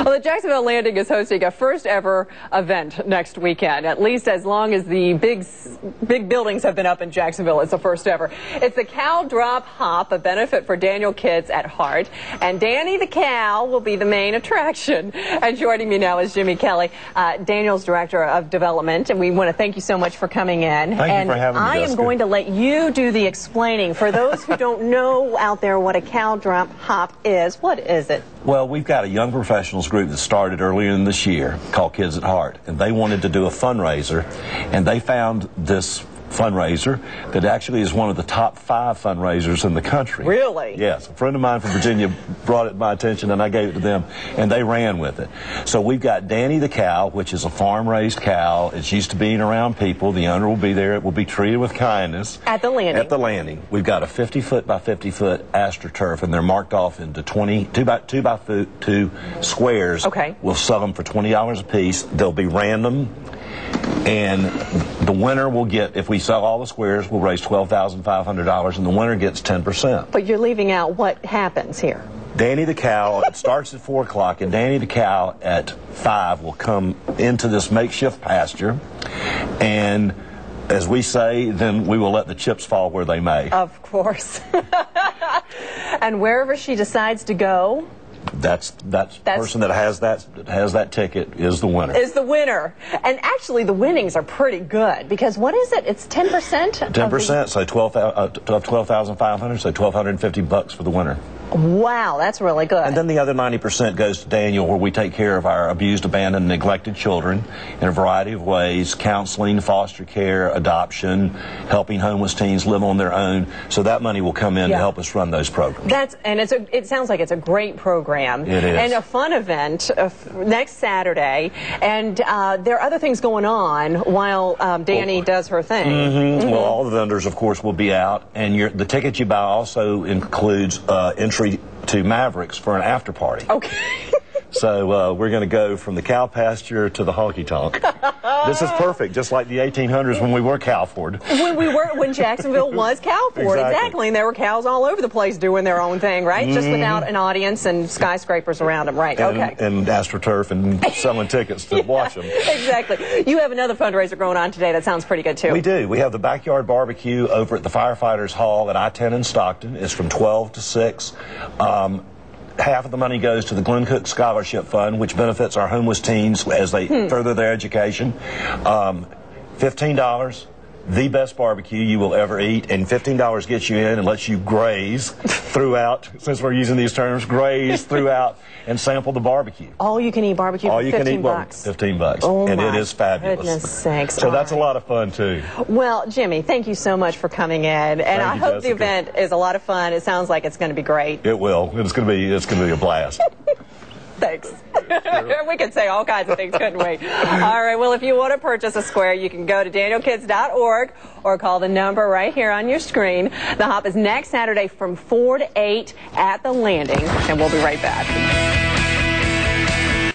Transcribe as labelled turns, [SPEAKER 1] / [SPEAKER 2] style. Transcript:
[SPEAKER 1] Well, the Jacksonville Landing is hosting a first ever event next weekend, at least as long as the big buildings have been up in Jacksonville. It's the first ever. It's the Cow Drop Hop, a benefit for Daniel Kids at Heart. And Danny the Cow will be the main attraction. And joining me now is Jimmy Kelly, Daniel's Director of Development. And we want to thank you so much for coming in.
[SPEAKER 2] Thank you for having me,
[SPEAKER 1] I am
[SPEAKER 2] Jessica.
[SPEAKER 1] going to let you do the explaining. For those who don't know out there what a Cow Drop Hop is, what is it?
[SPEAKER 2] Well, we've got a young professionals group that started earlier in this year called Kids at Heart, and they wanted to do a fundraiser, and they found this fundraiser that actually is one of the top 5 fundraisers in the country.
[SPEAKER 1] Really?
[SPEAKER 2] Yes. A friend of mine from Virginia brought it to my attention, and I gave it to them, and they ran with it. So we've got Danny the Cow, which is a farm-raised cow. It's used to being around people. The owner will be there. It will be treated with kindness.
[SPEAKER 1] At the landing.
[SPEAKER 2] At the landing. We've got a 50-foot by 50-foot astroturf, and they're marked off into 2 by 2 squares.
[SPEAKER 1] Okay.
[SPEAKER 2] We'll sell them for $20 a piece. They'll be random. And the winner will get, if we sell all the squares, we'll raise $12,500, and the winner gets 10%.
[SPEAKER 1] But you're leaving out what happens here.
[SPEAKER 2] Danny the Cow, it starts at 4 o'clock, and Danny the Cow at 5 will come into this makeshift pasture, and as we say, then we will let the chips fall where they may.
[SPEAKER 1] Of course. And wherever she decides to go,
[SPEAKER 2] That's person that has that ticket is the winner.
[SPEAKER 1] Is the winner. And actually the winnings are pretty good, because what is it? It's 10%?
[SPEAKER 2] 10%, so $12,500, so $1,250 for the winner.
[SPEAKER 1] Wow, that's really good.
[SPEAKER 2] And then the other 90% goes to Daniel, where we take care of our abused, abandoned, neglected children in a variety of ways: counseling, foster care, adoption, helping homeless teens live on their own. So that money will come in to help us run those programs.
[SPEAKER 1] It sounds like it's a great program.
[SPEAKER 2] It is.
[SPEAKER 1] And a fun event next Saturday. And there are other things going on while Danny does her thing.
[SPEAKER 2] Mm-hmm. Well, all the vendors, of course, will be out, and the ticket you buy also includes entry to Mavericks for an after party.
[SPEAKER 1] Okay.
[SPEAKER 2] So we're going to go from the cow pasture to the honky tonk. This is perfect, just like the 1800s when we were Cowford.
[SPEAKER 1] When Jacksonville was Cowford, exactly. And there were cows all over the place doing their own thing, right? Just without an audience and skyscrapers around them, right? Okay.
[SPEAKER 2] And AstroTurf and selling tickets to watch them.
[SPEAKER 1] Exactly. You have another fundraiser going on today that sounds pretty good too.
[SPEAKER 2] We do. We have the backyard barbecue over at the Firefighters Hall at I-10 in Stockton. It's from 12 to 6. Half of the money goes to the Glenn Cook Scholarship Fund, which benefits our homeless teens as they further their education. $15, the best barbecue you will ever eat, and $15 gets you in and lets you graze throughout, since we're using these terms, graze throughout and sample the barbecue.
[SPEAKER 1] All you can eat barbecue for $15.
[SPEAKER 2] $15.
[SPEAKER 1] Oh,
[SPEAKER 2] and it is fabulous.
[SPEAKER 1] Goodness sakes.
[SPEAKER 2] So that's a lot of fun too.
[SPEAKER 1] Well, Jimmy, thank you so much for coming in, and I hope the event is a lot of fun. It sounds like it's going to be great.
[SPEAKER 2] It will. It's going to be a blast.
[SPEAKER 1] Thanks. Sure. We could say all kinds of things, couldn't we? All right, well, if you want to purchase a square, you can go to danielkids.org or call the number right here on your screen. The hop is next Saturday from 4 to 8 at the landing, and we'll be right back.